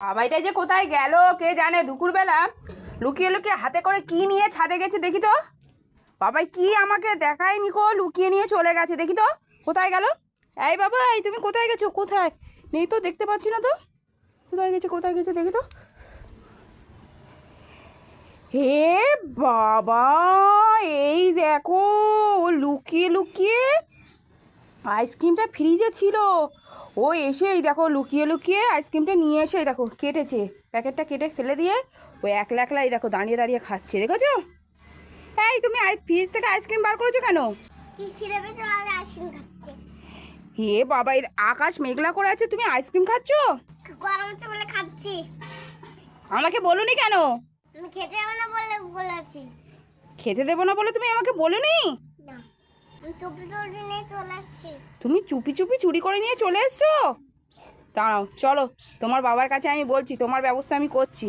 বাবাইটা যে কোথায় গেল কে জানে, দুপুরবেলা লুকিয়ে লুকিয়ে হাতে করে কি নিয়ে ছাদে গেছে দেখি তো। বাবাই কি আমাকে দেখায়নি কো, লুকিয়ে নিয়ে চলে গেছে দেখি তো কোথায় গেল। এই বাবাই তুমি কোথায় গেছো? কোথায় নেই তো, দেখতে পাচ্ছি না তো। কোথায় গেছে দেখি তো। হে বাবা, এই দেখো ও লুকিয়ে লুকিয়ে আইসক্রিমটা ফ্রিজে ছিল, ও এসে এই দেখো লুকিয়ে লুকিয়ে আইসক্রিমটা নিয়ে এসে এই দেখো কেটেছে, প্যাকেটটা কেটে ফেলে দিয়ে ও একলা একলা এই দেখো দাঁড়িয়ে দাঁড়িয়ে খাচ্ছে, দেখেছো? এই তুমি ফ্রিজ থেকে আইসক্রিম বার করেছো কেন? কি খিদে পেয়েছে বলে আইসক্রিম খাচ্ছে। হে বাবা, এই আকাশ মেঘলা করে আছে, তুমি আইসক্রিম খাচ্ছ? গরম হচ্ছে বলে খাচ্ছি। আমাকে বলোনি কেন? আমি খেতে যাবো না বলে বলেছি। খেতে দেবো না বলে তুমি আমাকে বলোনি? না, আমি টুপি টুপি নিয়ে চলে আসছি। তুমি চুপি চুপি চুরি করে নিয়ে চলে এসছো? দাঁড়াও, চলো তোমার বাবার কাছে আমি বলছি, তোমার ব্যবস্থা আমি করছি।